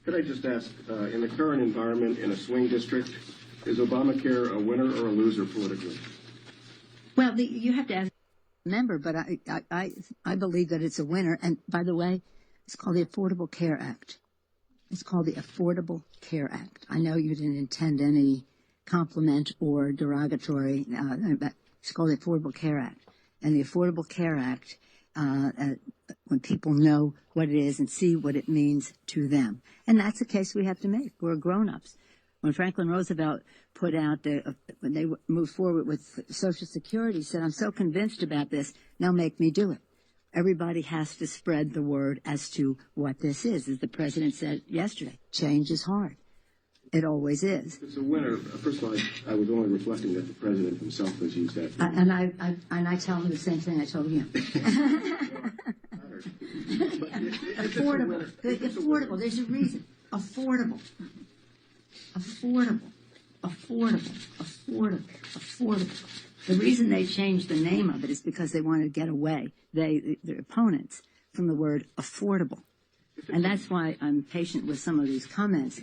Could I just ask, in the current environment in a swing district, is Obamacare a winner or a loser politically? Well, you have to ask a member, but I believe that it's a winner. And by the way, it's called the Affordable Care Act. It's called the Affordable Care Act. I know you didn't intend any compliment or derogatory, but it's called the Affordable Care Act. And the Affordable Care Act, when people know what it is and see what it means to them. And that's the case we have to make. We're grown-ups. When Franklin Roosevelt put out, when they moved forward with Social Security, he said, I'm so convinced about this, now make me do it. Everybody has to spread the word as to what this is. As the president said yesterday, change is hard. It always is. It's a winner. First of all, I was only reflecting that the president himself has used that. And I tell him the same thing I told him. Affordable. Affordable. There's a reason. Affordable. Affordable. Affordable. Affordable. Affordable. The reason they changed the name of it is because they wanted to get away, their opponents, from the word affordable. And that's why I'm patient with some of these comments.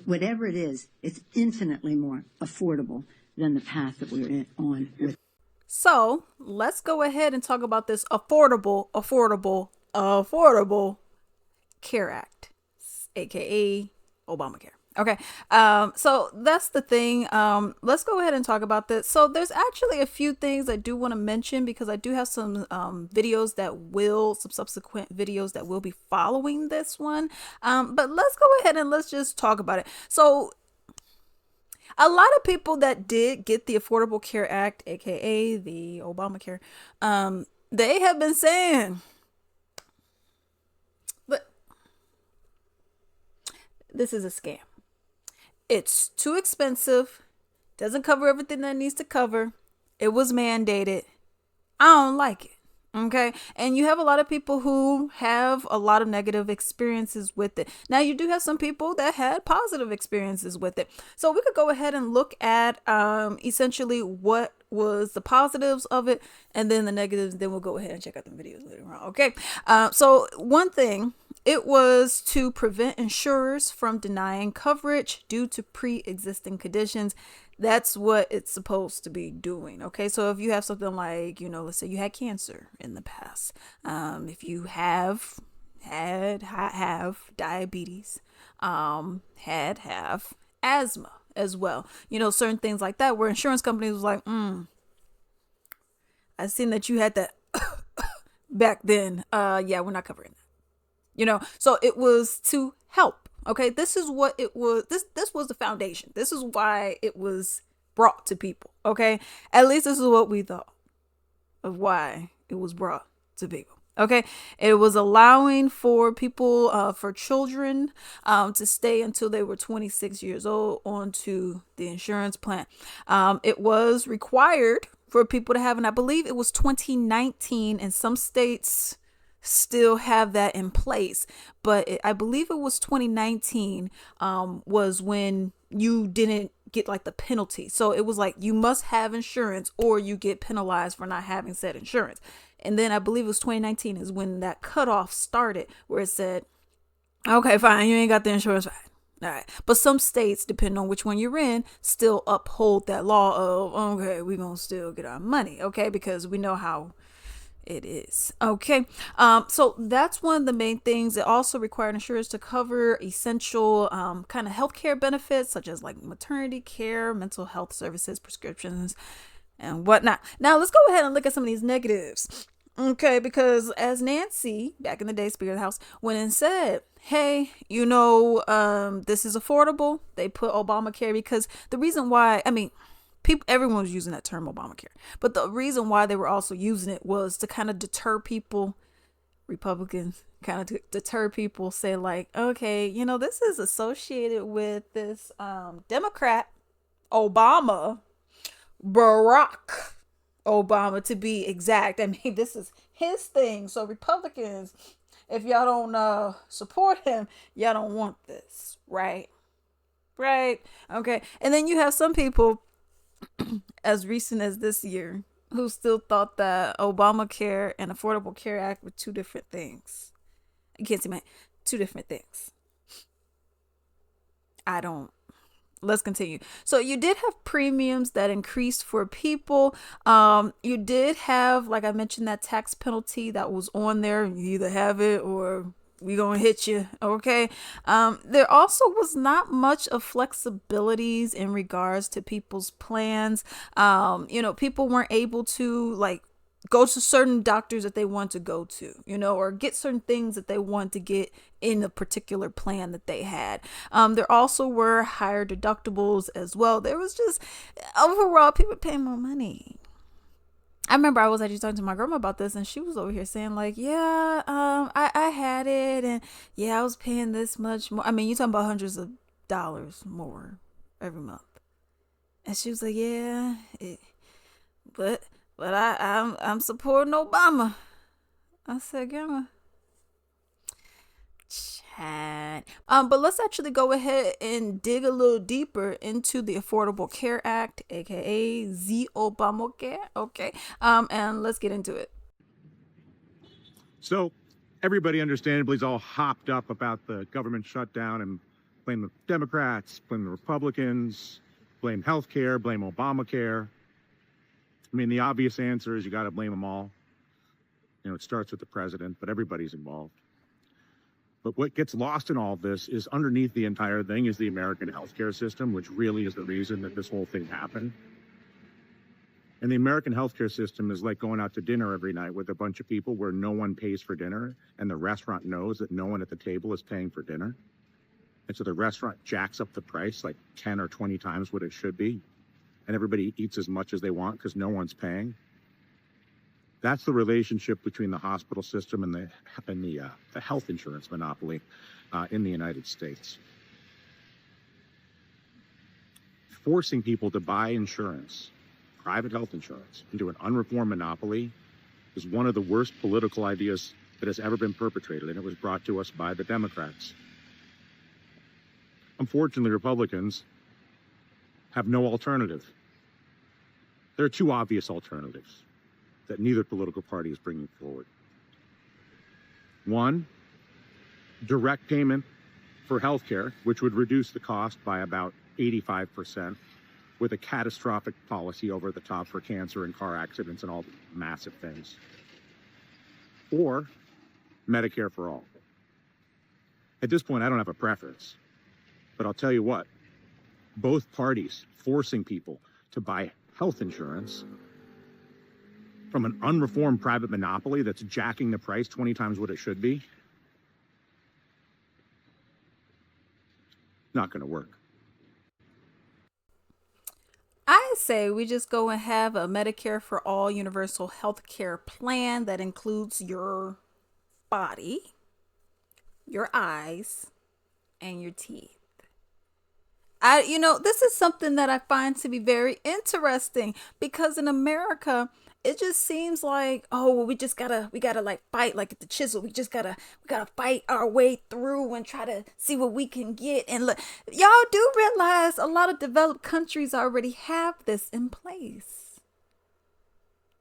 Whatever it is, it's infinitely more affordable than the path that we're on with. So let's go ahead and talk about this affordable Care Act, aka Obamacare. Okay, so that's the thing. Let's go ahead and talk about this. So there's actually a few things I do want to mention because I do have some videos some subsequent videos that will be following this one. But let's go ahead and let's just talk about it. So a lot of people that did get the Affordable Care Act, aka the Obamacare, they have been saying, but this is a scam. It's too expensive, doesn't cover everything that it needs to cover. It was mandated. I don't like it. Okay. And you have a lot of people who have a lot of negative experiences with it. Now, you do have some people that had positive experiences with it. So we could go ahead and look at essentially what was the positives of it and then the negatives. Then we'll go ahead and check out the videos later on. Okay. So one thing, it was to prevent insurers from denying coverage due to pre-existing conditions. That's what it's supposed to be doing. Okay. So if you have something like, let's say you had cancer in the past, if you have diabetes, have asthma as well, certain things like that, where insurance companies was like, I seen that you had that back then. Yeah, we're not covering that. So it was to help. Okay, this is what it was. This was the foundation. This is why it was brought to people. Okay, at least this is what we thought of why it was brought to people. Okay, it was allowing for people, for children, to stay until they were 26 years old onto the insurance plan. It was required for people to have, and I believe it was 2019, and some states still have that in place, but I believe it was 2019 was when you didn't get like the penalty. So it was like you must have insurance or you get penalized for not having said insurance. And then I believe it was 2019 is when that cutoff started, where it said, okay, fine, you ain't got the insurance, fine. All right. But some states, depending on which one you're in, still uphold that law of, okay, we're going to still get our money. Okay. Because we know how it is. Okay. So that's one of the main things. It also required insurers to cover essential kind of healthcare benefits, such as like maternity care, mental health services, prescriptions, and whatnot. Now let's go ahead and look at some of these negatives. Okay, because as Nancy, back in the day, Speaker of the House, went and said, hey, this is affordable. They put Obamacare because the reason why, everyone was using that term Obamacare, but the reason why they were also using it was to kind of deter people, Republicans, kind of deter people, say like, okay, this is associated with this Democrat, Barack Obama, to be exact. This is his thing. So Republicans, if y'all don't support him, y'all don't want this, right? Okay. And then you have some people as recent as this year who still thought that Obamacare and Affordable Care Act were two different things. You can't see two different things. I don't. Let's continue. So you did have premiums that increased for people. You did have, like I mentioned, that tax penalty that was on there. You either have it or we gonna hit you. Okay. There also was not much of flexibilities in regards to people's plans. People weren't able to like go to certain doctors that they want to go to, or get certain things that they want to get in a particular plan that they had. There also were higher deductibles as well. There was just overall people paying more money. I remember I was actually talking to my grandma about this, and she was over here saying like, yeah, I had it, and yeah, I was paying this much more. I mean, you're talking about hundreds of dollars more every month. And she was like, yeah, but I'm supporting Obama. I said, Grandma, chat. But let's actually go ahead and dig a little deeper into the Affordable Care Act, aka the Obamacare. Okay. And let's get into it. So everybody understandably is all hopped up about the government shutdown and blame the Democrats, blame the Republicans, blame healthcare, blame Obamacare. I mean, the obvious answer is you got to blame them all. It starts with the president, but everybody's involved. But what gets lost in all of this is underneath the entire thing is the American healthcare system, which really is the reason that this whole thing happened. And the American healthcare system is like going out to dinner every night with a bunch of people where no one pays for dinner, and the restaurant knows that no one at the table is paying for dinner. And so the restaurant jacks up the price like 10 or 20 times what it should be. And everybody eats as much as they want because no one's paying. That's the relationship between the hospital system and the health insurance monopoly in the United States. Forcing people to buy insurance, private health insurance, into an unreformed monopoly is one of the worst political ideas that has ever been perpetrated, and it was brought to us by the Democrats. Unfortunately, Republicans have no alternative. There are two obvious alternatives that neither political party is bringing forward. One, direct payment for healthcare, which would reduce the cost by about 85%, with a catastrophic policy over the top for cancer and car accidents and all the massive things. Or Medicare for all. At this point, I don't have a preference, but I'll tell you what, both parties forcing people to buy health insurance from an unreformed private monopoly that's jacking the price 20 times what it should be, not going to work. I say we just go and have a Medicare for all universal health care plan that includes your body, your eyes, and your teeth. This is something that I find to be very interesting because in America, it just seems like, oh, well, we gotta like fight like at the chisel. We gotta fight our way through and try to see what we can get. And look, y'all do realize a lot of developed countries already have this in place.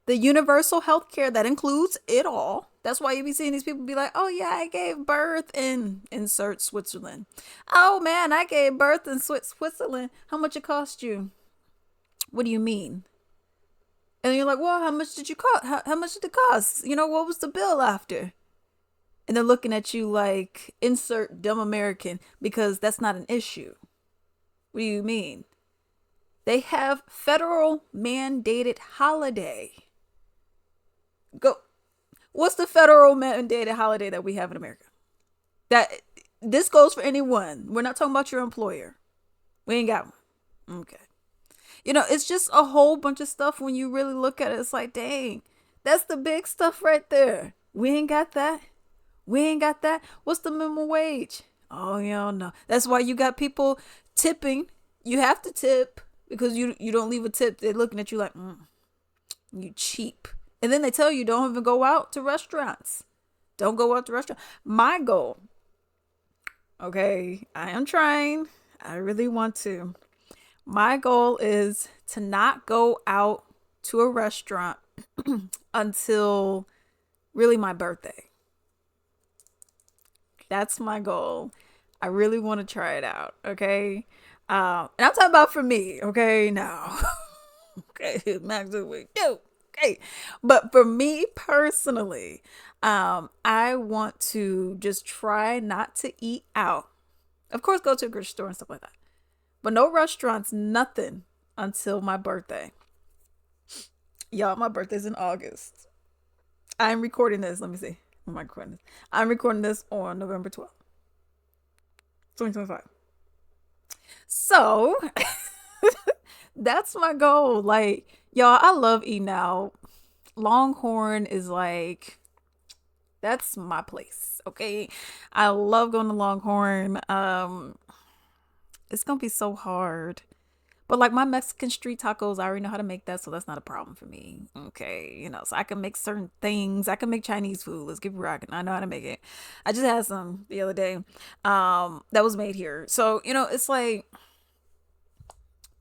The universal health care that includes it all. That's why you be seeing these people be like, oh yeah, I gave birth in insert Switzerland. Oh man, I gave birth in Switzerland. How much it cost you? What do you mean? And you're like, well, how much did you cost? How much did it cost? What was the bill after? And they're looking at you like, insert dumb American, because that's not an issue. What do you mean? They have federal mandated holiday. Go. What's the federal mandated holiday that we have in America? That this goes for anyone. We're not talking about your employer. We ain't got one. Okay. It's just a whole bunch of stuff when you really look at it. It's like, dang, that's the big stuff right there. We ain't got that. We ain't got that. What's the minimum wage? Oh, no. That's why you got people tipping. You have to tip because you don't leave a tip. They're looking at you like, you cheap. And then they tell you don't even go out to restaurants. Don't go out to restaurants. My goal, okay, I am trying. I really want to. My goal is to not go out to a restaurant until really my birthday. That's my goal. I really want to try it out. Okay. And I'm talking about for me. Okay. Now, okay. Max, do we do? Okay. But for me personally, I want to just try not to eat out. Of course, go to a grocery store and stuff like that. But no restaurants, nothing until my birthday. Y'all, my birthday's in August. I'm recording this. Let me see. Am I recording this? I'm recording this on November 12th, 2025. So that's my goal. Like, y'all, I love eating out. Longhorn is like, that's my place. Okay. I love going to Longhorn. It's gonna be so hard. But like my Mexican street tacos, I already know how to make that, so that's not a problem for me. Okay, so I can make certain things. I can make Chinese food. Let's get rocking. I know how to make it. I just had some the other day. That was made here. So, it's like,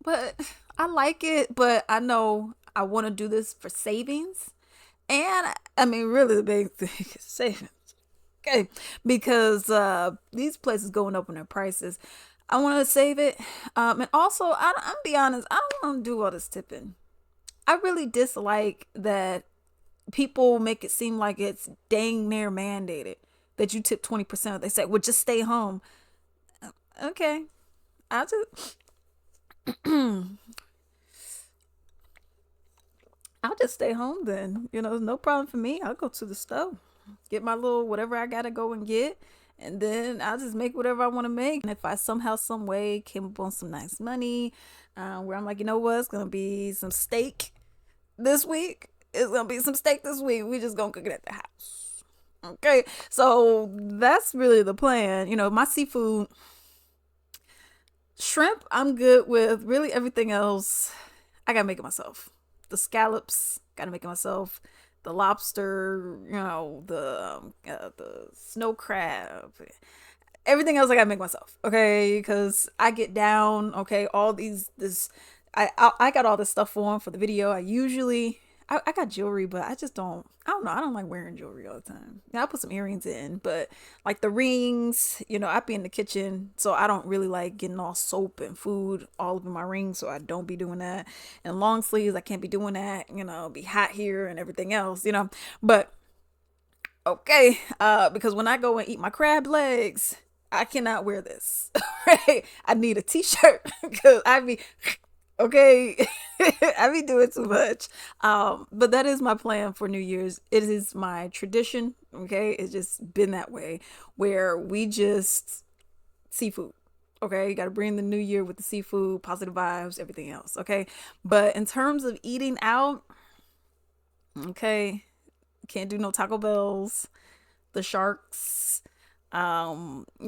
but I like it, but I know I want to do this for savings. And I mean, really the big thing is savings. Okay. Because these places going up on their prices. I want to save it. And also, I'm be honest, I don't want to do all this tipping. I really dislike that people make it seem like it's dang near mandated that you tip 20%. They say, well, just stay home. Okay. I'll just stay home then. No problem for me. I'll go to the store, get my little whatever I got to go and get. And then I'll just make whatever I want to make. And if I somehow, some way came up on some nice money, where I'm like, you know what, it's going to be some steak this week. It's going to be some steak this week. We just going to cook it at the house. Okay. So that's really the plan. My seafood, shrimp, I'm good with. Really everything else, I got to make it myself. The scallops, got to make it myself. The lobster, the snow crab, everything else I gotta make myself, okay? Because I get down, okay, I got all this stuff on for the video. I got jewelry, but I don't know. I don't like wearing jewelry all the time. I put some earrings in, but like the rings, I be in the kitchen, so I don't really like getting all soap and food all over my rings, so I don't be doing that. And long sleeves, I can't be doing that, be hot here and everything else, but okay, because when I go and eat my crab legs, I cannot wear this, right? I need a t-shirt because I be okay. I be doing too much. But that is my plan for New Year's. It is my tradition. Okay. It's just been that way where we just seafood. Okay. You got to bring the new year with the seafood, positive vibes, everything else. Okay. But in terms of eating out, okay, can't do no Taco Bells, the Sharks, Lupe's,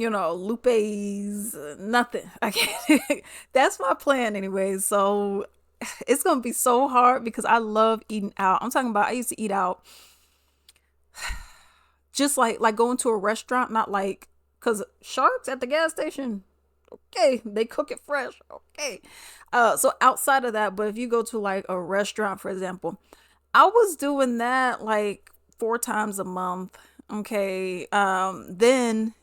nothing. I can't. That's my plan anyway. So it's gonna be so hard because I love eating out. I'm talking about I used to eat out just like going to a restaurant, not like because Sharks at the gas station, okay, they cook it fresh, okay. So outside of that, but if you go to like a restaurant, for example, I was doing that like 4 times a month. Okay. Then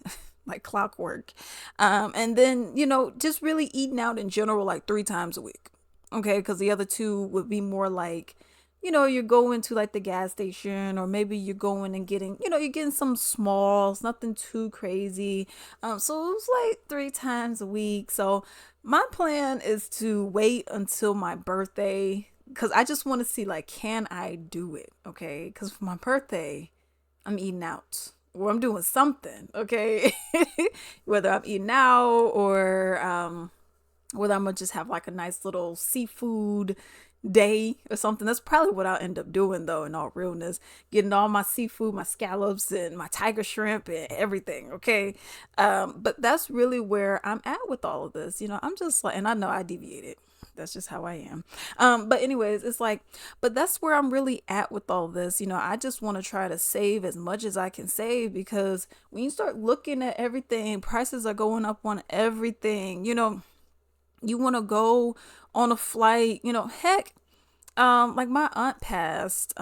like clockwork. And then, just really eating out in general, like 3 times a week. Okay. Cause the other 2 would be more like, you're going to like the gas station, or maybe you're going and getting, you're getting some smalls, nothing too crazy. So it was like 3 times a week. So my plan is to wait until my birthday, cause I just want to see like, can I do it? Okay. Cause for my birthday, I'm eating out, or I'm doing something, okay? Whether I'm eating out or whether I'm gonna just have like a nice little seafood day or something. That's probably what I'll end up doing though, in all realness. Getting all my seafood, my scallops and my tiger shrimp and everything, okay? But that's really where I'm at with all of this. I'm just like, and I know I deviated. That's just how I am. But anyways, it's like, but that's where I'm really at with all this. I just want to try to save as much as I can save, because when you start looking at everything, prices are going up on everything. You want to go on a flight, heck, like my aunt passed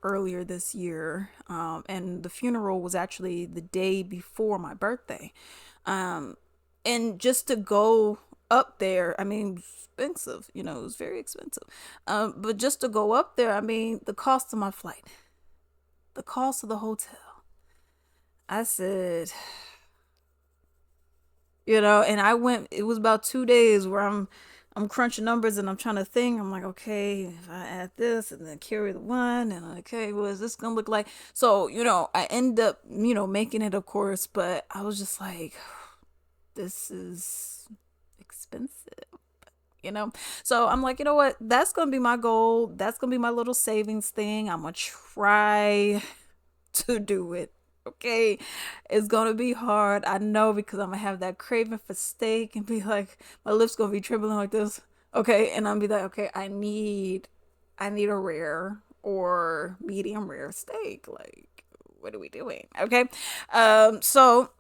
earlier this year, and the funeral was actually the day before my birthday. And just to go up there, I mean, expensive, it was very expensive. But just to go up there, I mean, the cost of my flight, the cost of the hotel. I said, and I went, it was about 2 days where I'm crunching numbers and I'm trying to think. I'm like, okay, if I add this and then carry the one, and okay, what is this gonna look like? So, I end up, making it, of course, but I was just like, this is expensive, So I'm like, you know what? That's gonna be my goal. That's gonna be my little savings thing. I'm gonna try to do it. Okay, it's gonna be hard. I know, because I'm gonna have that craving for steak and be like, my lips gonna be trembling like this. Okay, and I'm be like, okay, I need a rare or medium rare steak. Like, what are we doing? Okay, so.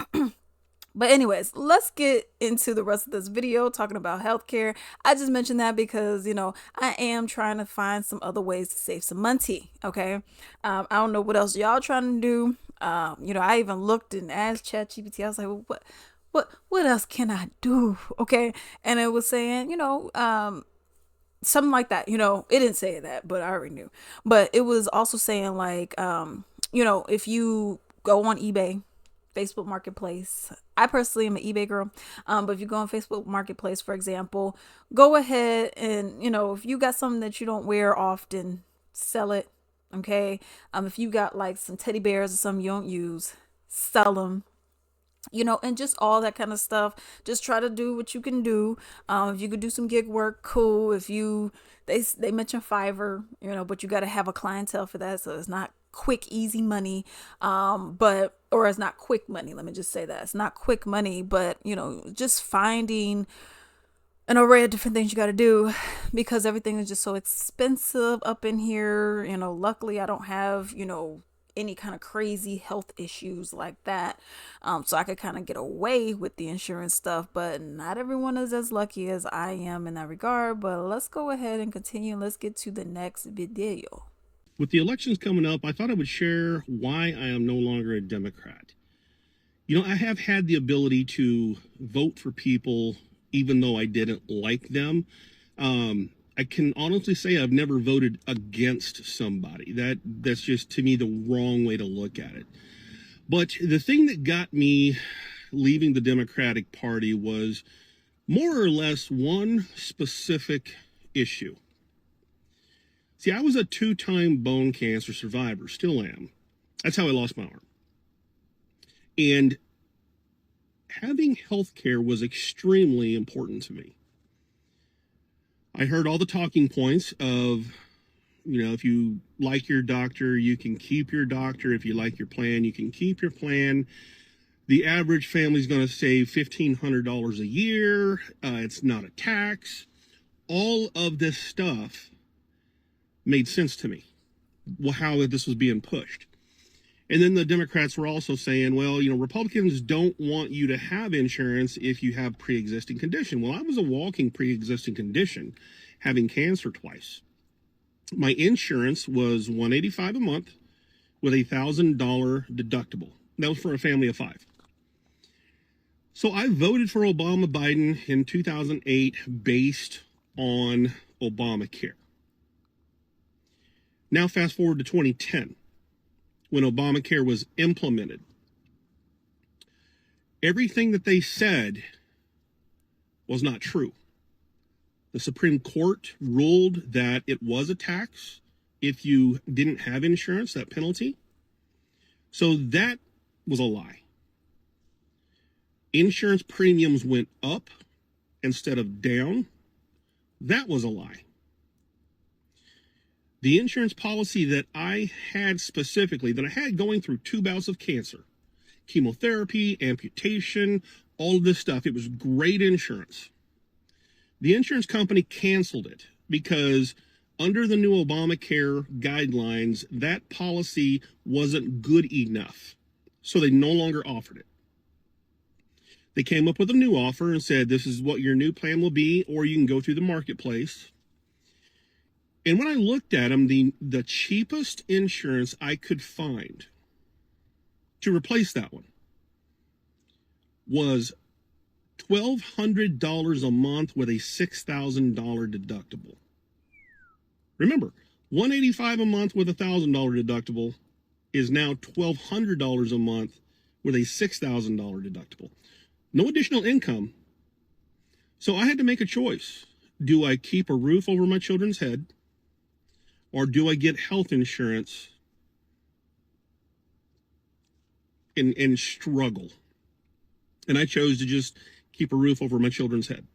But anyways, let's get into the rest of this video talking about healthcare. I just mentioned that because, I am trying to find some other ways to save some money. Okay. I don't know what else y'all trying to do. I even looked and asked ChatGPT. I was like, well, what else can I do? Okay. And it was saying, something like that. It didn't say that, but I already knew. But it was also saying like, if you go on eBay, Facebook Marketplace. I personally am an eBay girl. But if you go on Facebook Marketplace, for example, go ahead and, if you got something that you don't wear often, sell it. Okay. If you got like some teddy bears or something you don't use, sell them. And just all that kind of stuff. Just try to do what you can do. If you could do some gig work, cool. If they mention Fiverr, but you got to have a clientele for that, so it's not quick, easy money. Or it's not quick money. Let me just say that it's not quick money, but just finding an array of different things you got to do, because everything is just so expensive up in here. Luckily I don't have, any kind of crazy health issues like that. So I could kind of get away with the insurance stuff, but not everyone is as lucky as I am in that regard. But let's go ahead and continue. Let's get to the next video. With the elections coming up, I thought I would share why I am no longer a Democrat. I have had the ability to vote for people even though I didn't like them. I can honestly say I've never voted against somebody. That's just, to me, the wrong way to look at it. But the thing that got me leaving the Democratic Party was more or less one specific issue. See, I was a 2-time bone cancer survivor, still am. That's how I lost my arm. And having health care was extremely important to me. I heard all the talking points of, if you like your doctor, you can keep your doctor. If you like your plan, you can keep your plan. The average family is going to save $1,500 a year. It's not a tax. All of this stuff made sense to me, how this was being pushed. And then the Democrats were also saying, well, Republicans don't want you to have insurance if you have pre-existing condition. Well, I was a walking pre-existing condition, having cancer twice. My insurance was $185 a month with a $1,000 deductible. That was for a family of 5. So I voted for Obama-Biden in 2008 based on Obamacare. Now fast forward to 2010. When Obamacare was implemented, everything that they said was not true. The Supreme Court ruled that it was a tax if you didn't have insurance, that penalty. So that was a lie. Insurance premiums went up instead of down. That was a lie. The insurance policy that I had specifically, that I had going through 2 bouts of cancer, chemotherapy, amputation, all of this stuff, it was great insurance. The insurance company canceled it because under the new Obamacare guidelines, that policy wasn't good enough. So they no longer offered it. They came up with a new offer and said, this is what your new plan will be, or you can go through the marketplace. And when I looked at them, the cheapest insurance I could find to replace that one was $1,200 a month with a $6,000 deductible. Remember, $185 a month with a $1,000 deductible is now $1,200 a month with a $6,000 deductible. No additional income. So I had to make a choice. Do I keep a roof over my children's head, or do I get health insurance and struggle? And I chose to just keep a roof over my children's head.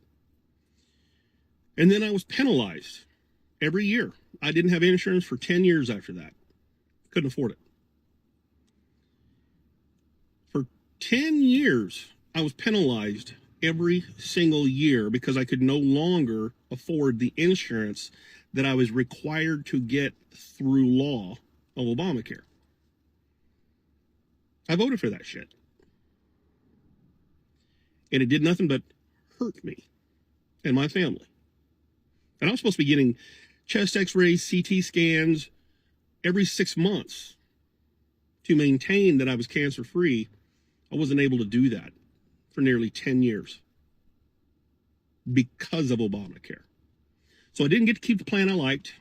And then I was penalized every year. I didn't have insurance for 10 years after that. Couldn't afford it. For 10 years, I was penalized every single year because I could no longer afford the insurance that I was required to get through law of Obamacare. I voted for that shit. And it did nothing but hurt me and my family. And I was supposed to be getting chest x-rays, CT scans every 6 months to maintain that I was cancer-free. I wasn't able to do that for nearly 10 years because of Obamacare. So I didn't get to keep the plan I liked.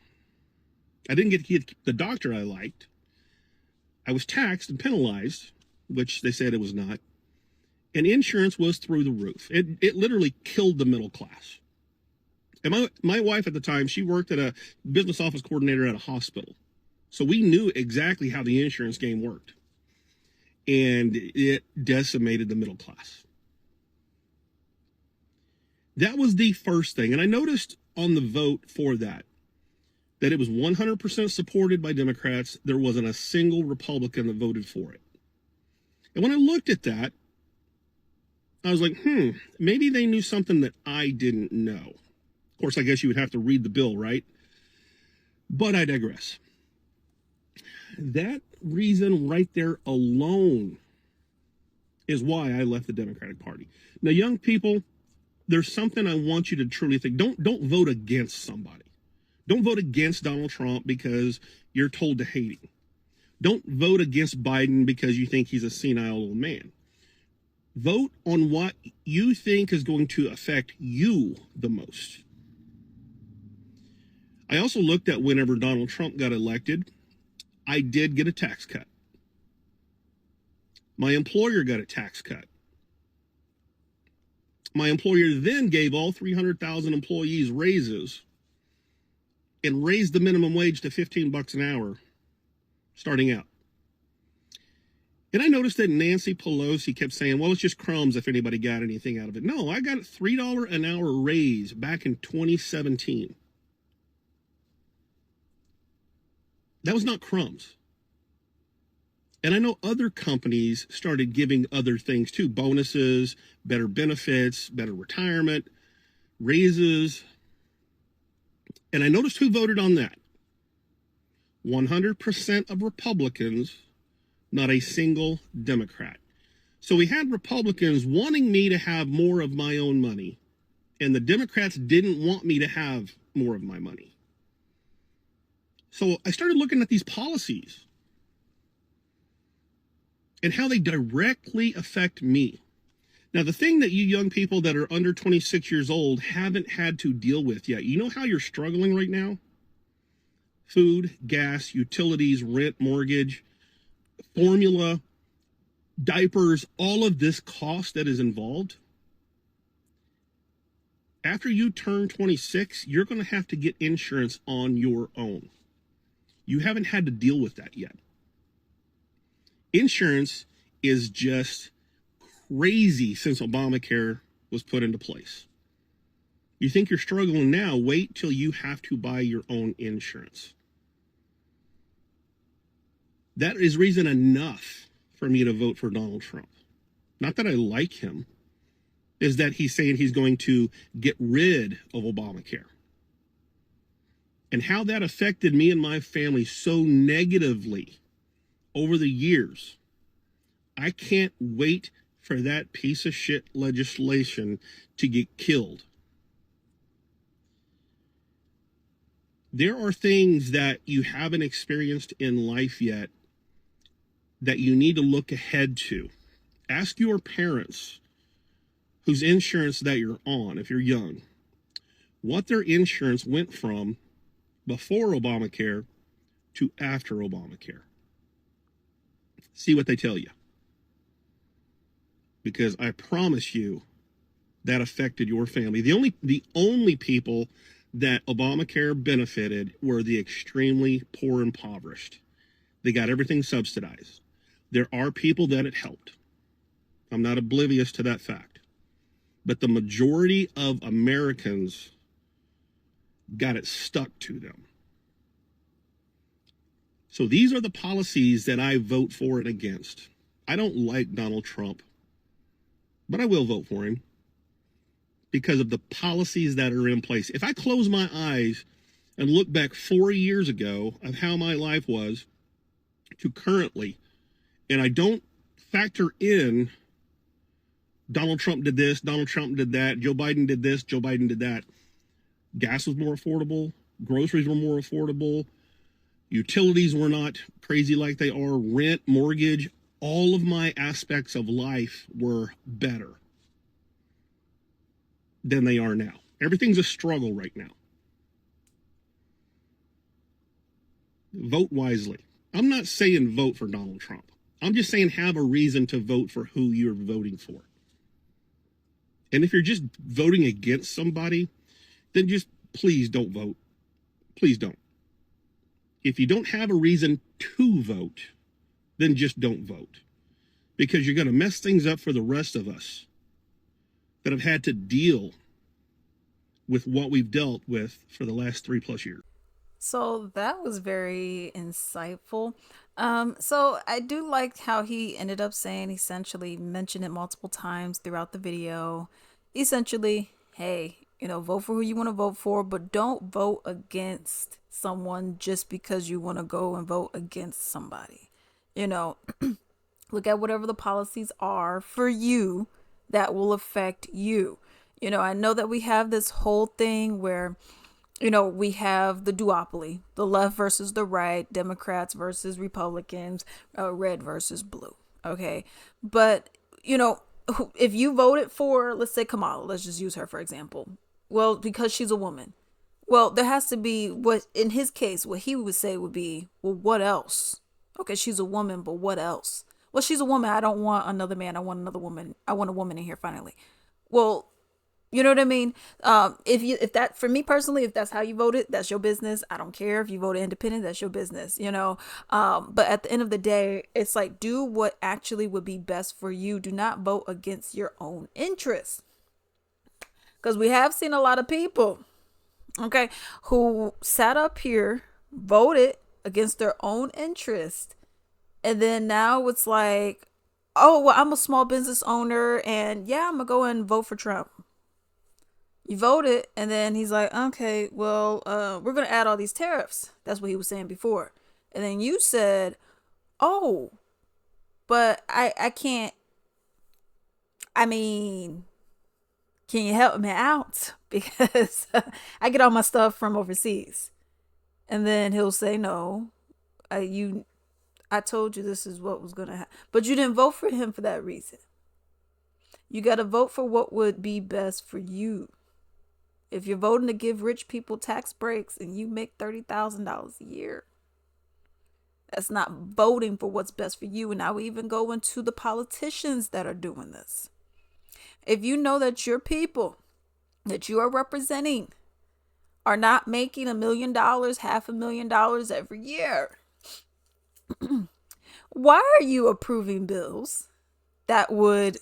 I didn't get to keep the doctor I liked. I was taxed and penalized, which they said it was not. And insurance was through the roof. It literally killed the middle class. And my wife at the time, she worked at a business office coordinator at a hospital. So we knew exactly how the insurance game worked. And it decimated the middle class. That was the first thing. And I noticed on the vote for that it was 100% supported by Democrats. There wasn't a single Republican that voted for it. And when I looked at that, I was like, maybe they knew something that I didn't know. Of course, I guess you would have to read the bill, right? But I digress. That reason right there alone is why I left the Democratic Party. Now, young people, there's something I want you to truly think. Don't vote against somebody. Don't vote against Donald Trump because you're told to hate him. Don't vote against Biden because you think he's a senile old man. Vote on what you think is going to affect you the most. I also looked at whenever Donald Trump got elected, I did get a tax cut. My employer got a tax cut. My employer then gave all 300,000 employees raises and raised the minimum wage to $15 an hour starting out. And I noticed that Nancy Pelosi kept saying, well, it's just crumbs if anybody got anything out of it. No, I got a $3 an hour raise back in 2017. That was not crumbs. And I know other companies started giving other things too, bonuses, better benefits, better retirement, raises. And I noticed who voted on that. 100% of Republicans, not a single Democrat. So we had Republicans wanting me to have more of my own money, and the Democrats didn't want me to have more of my money. So I started looking at these policies and how they directly affect me. Now, the thing that you young people that are under 26 years old haven't had to deal with yet, you know how you're struggling right now? Food, gas, utilities, rent, mortgage, formula, diapers, all of this cost that is involved. After you turn 26, you're going to have to get insurance on your own. You haven't had to deal with that yet. Insurance is just crazy since Obamacare was put into place. You think you're struggling now, wait till you have to buy your own insurance. That is reason enough for me to vote for Donald Trump. Not that I like him, is that he's saying he's going to get rid of Obamacare. And how that affected me and my family so negatively over the years. I can't wait for that piece of shit legislation to get killed. There are things that you haven't experienced in life yet that you need to look ahead to. Ask your parents whose insurance that you're on, if you're young, what their insurance went from before Obamacare to after Obamacare. See what they tell you. Because I promise you that affected your family. The only people that Obamacare benefited were the extremely poor and impoverished. They got everything subsidized. There are people that it helped. I'm not oblivious to that fact. But the majority of Americans got it stuck to them. So these are the policies that I vote for and against. I don't like Donald Trump, but I will vote for him because of the policies that are in place. If I close my eyes and look back 4 years ago of how my life was to currently, and I don't factor in Donald Trump did this, Donald Trump did that, Joe Biden did this, Joe Biden did that. Gas was more affordable, groceries were more affordable, utilities were not crazy like they are, rent, mortgage, all of my aspects of life were better than they are now. Everything's a struggle right now. Vote wisely. I'm not saying vote for Donald Trump. I'm just saying have a reason to vote for who you're voting for. And if you're just voting against somebody, then just please don't vote. Please don't. If you don't have a reason to vote, then just don't vote. Because you're going to mess things up for the rest of us that have had to deal with what we've dealt with for the last 3+ years. So that was very insightful. So I do like how he ended up saying, essentially mentioned it multiple times throughout the video. Essentially, hey, vote for who you want to vote for, but don't vote against someone just because you want to go and vote against somebody. Look at whatever the policies are for you that will affect you. I know that we have this whole thing where, we have the duopoly, the left versus the right, Democrats versus Republicans, red versus blue. Okay. But, if you voted for, let's say Kamala, let's just use her for example. Well, because she's a woman. Well, there has to be what, in his case, what he would say would be, well, what else? Okay, she's a woman, but what else? Well, she's a woman. I don't want another man. I want another woman. I want a woman in here finally. Well, you know what I mean? If that, for me personally, if that's how you voted, that's your business. I don't care if you voted independent, that's your business, but at the end of the day, it's like, do what actually would be best for you. Do not vote against your own interests. Because we have seen a lot of people, okay, who sat up here, voted against their own interest. And then now it's like, oh, well, I'm a small business owner and yeah, I'm going to go and vote for Trump. You voted, and then he's like, okay, well, we're going to add all these tariffs. That's what he was saying before. And then you said, oh, but I can't, can you help me out? Because I get all my stuff from overseas. And then he'll say, no, I told you this is what was going to happen. But you didn't vote for him for that reason. You got to vote for what would be best for you. If you're voting to give rich people tax breaks and you make $30,000 a year, that's not voting for what's best for you. And I will even go into the politicians that are doing this. If you know that your people that you are representing are not making $1 million, $500,000 every year, why are you approving bills that would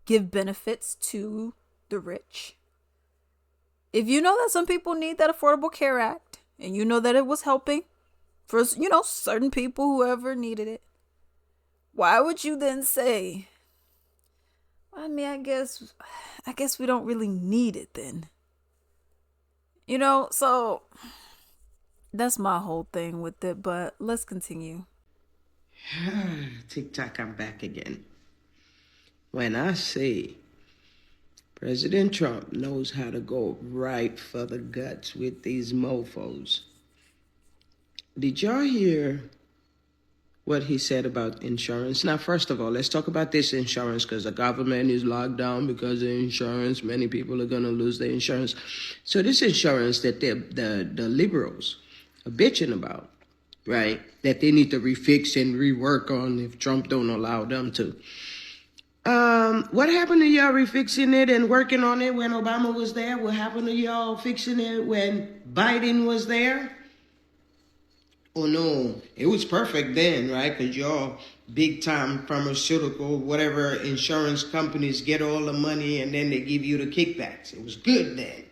give benefits to the rich? If you know that some people need that Affordable Care Act and you know that it was helping for, certain people, whoever needed it, why would you then say, I guess we don't really need it then? So that's my whole thing with it, but let's continue. TikTok, I'm back again. When I say President Trump knows how to go right for the guts with these mofos. Did y'all hear what he said about insurance. Now, first of all, let's talk about this insurance, because the government is locked down because of insurance. Many people are going to lose their insurance. So this insurance that the liberals are bitching about, right, that they need to refix and rework on if Trump don't allow them to. What happened to y'all refixing it and working on it when Obama was there? What happened to y'all fixing it when Biden was there? Oh no, it was perfect then, right? Because y'all big time pharmaceutical, whatever insurance companies get all the money and then they give you the kickbacks. It was good then.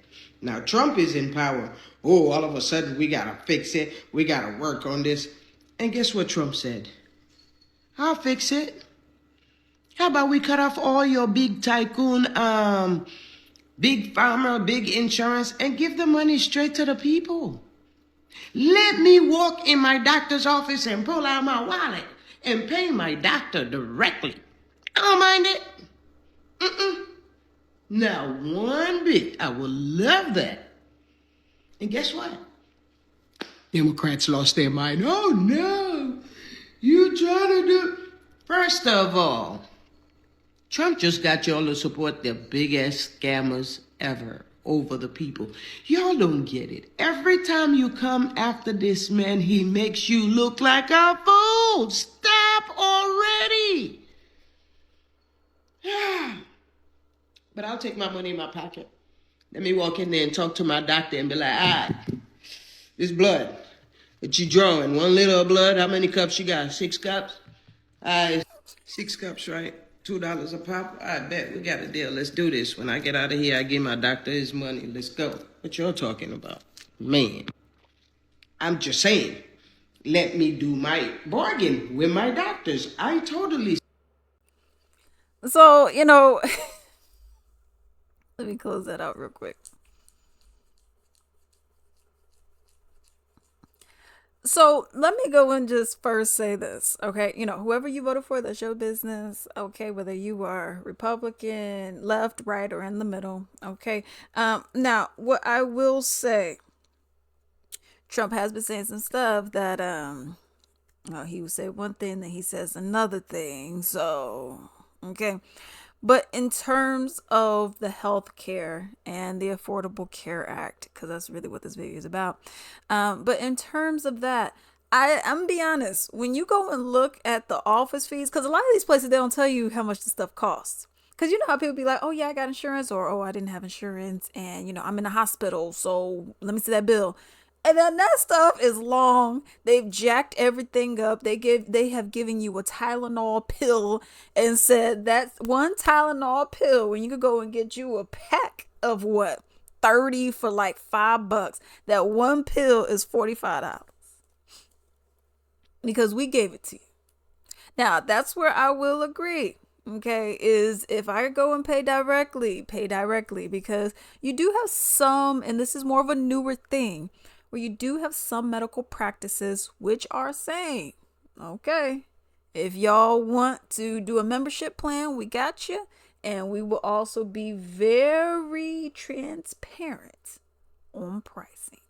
Now Trump is in power. Oh, all of a sudden we gotta fix it. We gotta work on this. And guess what Trump said? I'll fix it. How about we cut off all your big tycoon, big pharma, big insurance, and give the money straight to the people? Let me walk in my doctor's office and pull out my wallet and pay my doctor directly. I don't mind it. Not one bit. I would love that. And guess what? Democrats lost their mind. Oh no, you trying to do... First of all, Trump just got y'all to support the biggest scammers ever over the people. Y'all don't get it. Every time you come after this man, he makes you look like a fool. Stop already. But I'll take my money in my pocket. Let me walk in there and talk to my doctor and be like, all right, this blood that you drawing, 1 liter of blood, how many cups you got? 6 cups? All right, 6 cups, right? $2 a pop. I bet we got a deal. Let's do this. When I get out of here, I give my doctor his money. Let's go. What y'all talking about? Man, I'm just saying, let me do my bargain with my doctors. I totally... So, let me close that out real quick. So let me go and just first say this, okay? Whoever you voted for, that's your business, okay? Whether you are Republican, left, right, or in the middle, okay? Now, what I will say, Trump has been saying some stuff that, he would say one thing, then he says another thing, so, okay? But in terms of the health care and the Affordable Care Act, because that's really what this video is about. But in terms of that, I'm going to be honest. When you go and look at the office fees, because a lot of these places, they don't tell you how much the stuff costs. Because you know how people be like, oh, yeah, I got insurance, or, oh, I didn't have insurance, and, I'm in a hospital, so let me see that bill. And then that stuff is long. They've jacked everything up. They have given you a Tylenol pill and said that's one Tylenol pill when you could go and get you a pack of 30 for like $5. That one pill is $45 because we gave it to you. Now that's where I will agree. Okay, is if I go and pay directly because you do have some, and this is more of a newer thing, where you do have some medical practices which are saying, okay, if y'all want to do a membership plan, we got you. And we will also be very transparent on pricing.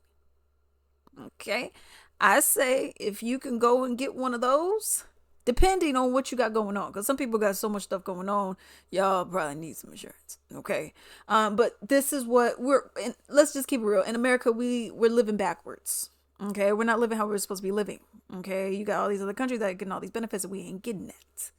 Okay, I say if you can go and get one of those, depending on what you got going on, because some people got so much stuff going on, y'all probably need some insurance. Okay, but this is what let's just keep it real. In America, we're living backwards. Okay, we're not living how we're supposed to be living. Okay, you got all these other countries that are getting all these benefits, and we ain't getting that.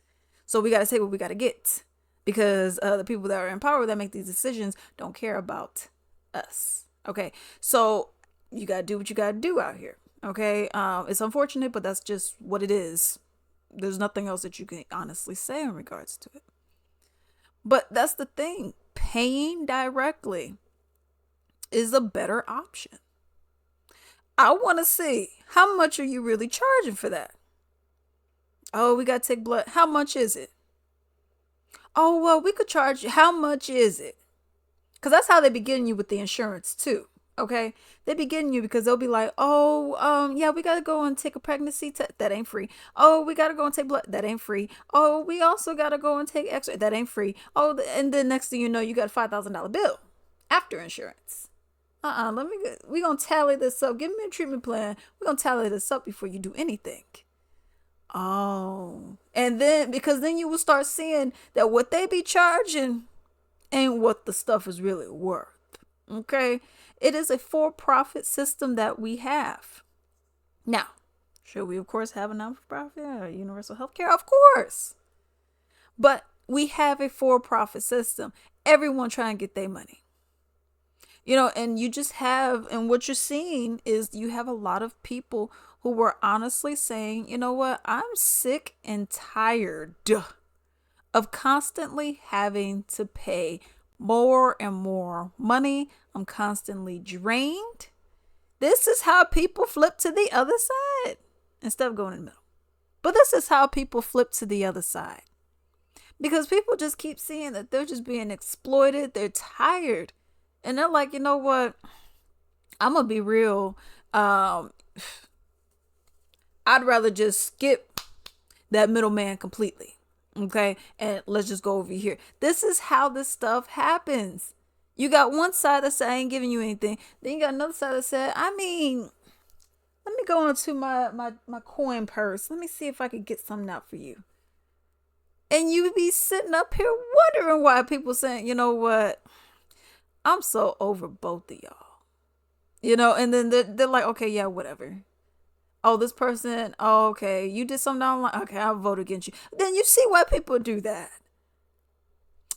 So we got to take what we got to get, because the people that are in power that make these decisions don't care about us. Okay, so you got to do what you got to do out here. Okay, it's unfortunate, but that's just what it is. There's nothing else that you can honestly say in regards to it. But that's the thing. Paying directly is a better option. I want to see, how much are you really charging for that? Oh, we got to take blood. How much is it? Oh, well, we could charge you. How much is it? Because that's how they be getting you with the insurance too. Okay, they be getting you because they'll be like, oh, yeah, we got to go and take a pregnancy test. That ain't free. Oh, we got to go and take blood. That ain't free. Oh, we also got to go and take x-ray. That ain't free. Oh, and then next thing you know, you got a $5,000 bill after insurance. We going to tally this up. Give me a treatment plan. We're going to tally this up before you do anything. Oh. And then, because then you will start seeing that what they be charging ain't what the stuff is really worth. Okay? It is a for-profit system that we have. Now, should we, of course, have a non-for-profit or universal health care? Of course. But we have a for-profit system. Everyone trying to get their money. And you just have, and what you're seeing is you have a lot of people who were honestly saying, you know what, I'm sick and tired of constantly having to pay more and more money. I'm constantly drained. This is how people flip to the other side instead of going in the middle. But this is how people flip to the other side. Because people just keep seeing that they're just being exploited. They're tired. And they're like, you know what? I'm going to be real. I'd rather just skip that middleman completely. Okay? And let's just go over here. This is how this stuff happens. You got one side that said, I ain't giving you anything. Then you got another side that said, let me go into my coin purse. Let me see if I could get something out for you. And you be sitting up here wondering why people saying, you know what? I'm so over both of y'all. And then they're like, okay, yeah, whatever. Oh, this person, oh, okay, you did something online. Okay, I'll vote against you. Then you see why people do that.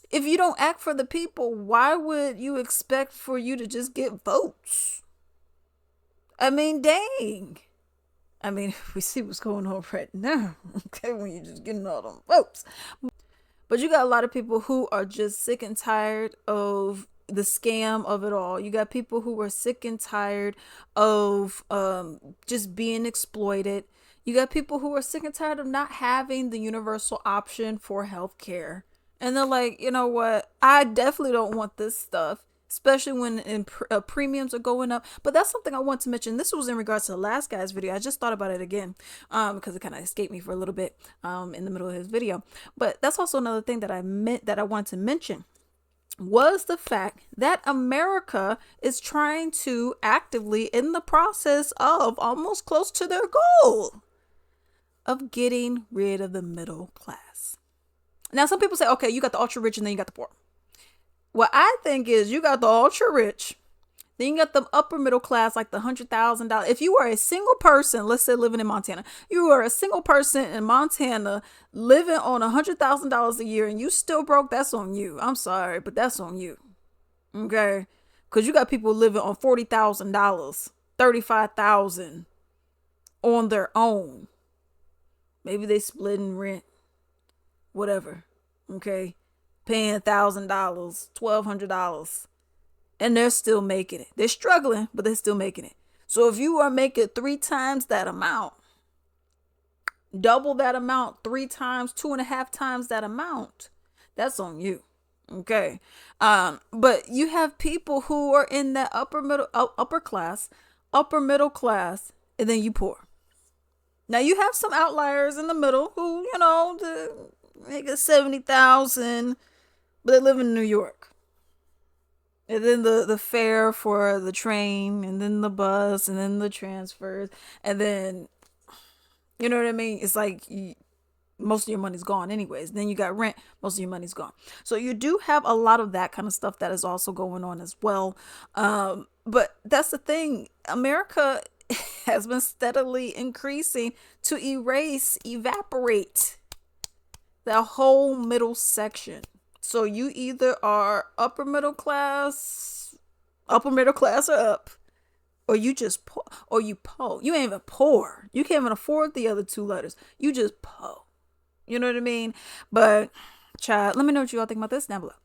If you don't act for the people, why would you expect for you to just get votes? I mean, dang. I mean, we see what's going on right now. Okay, when you're just getting all them votes. But you got a lot of people who are just sick and tired of the scam of it all. You got people who are sick and tired of just being exploited. You got people who are sick and tired of not having the universal option for healthcare. And they're like, you know what? I definitely don't want this stuff, especially when premiums are going up. But that's something I want to mention. This was in regards to the last guy's video. I just thought about it again because it kind of escaped me for a little bit in the middle of his video. But that's also another thing that I wanted to mention was the fact that America is trying to actively in the process of almost close to their goal of getting rid of the middle class. Now, some people say, okay, you got the ultra rich and then you got the poor. What I think is you got the ultra rich, then you got the upper middle class, like the $100,000. If you are a single person, let's say living in Montana, you are a single person in Montana living on $100,000 a year and you still broke, that's on you. I'm sorry, but that's on you. Okay? Because you got people living on $40,000, $35,000 on their own. Maybe they splitting rent, whatever. Okay? Paying $1,000, $1,200. And they're still making it. They're struggling, but they're still making it. So if you are making 3 times that amount, double that amount, 3 times, 2.5 times that amount, that's on you. Okay. But you have people who are in that upper middle class, and then you poor. Now you have some outliers in the middle who, make $70,000, but they live in New York. And then the fare for the train, and then the bus, and then the transfers, and then, you know what I mean? It's like most of your money's gone anyways. Then you got rent, most of your money's gone. So you do have a lot of that kind of stuff that is also going on as well. But that's the thing. America has been steadily increasing to evaporate that whole middle section. So you either are upper middle class or up, or you just poor, or you po. You ain't even poor. You can't even afford the other 2 letters. You just po. You know what I mean? But, child, let me know what you all think about this down below.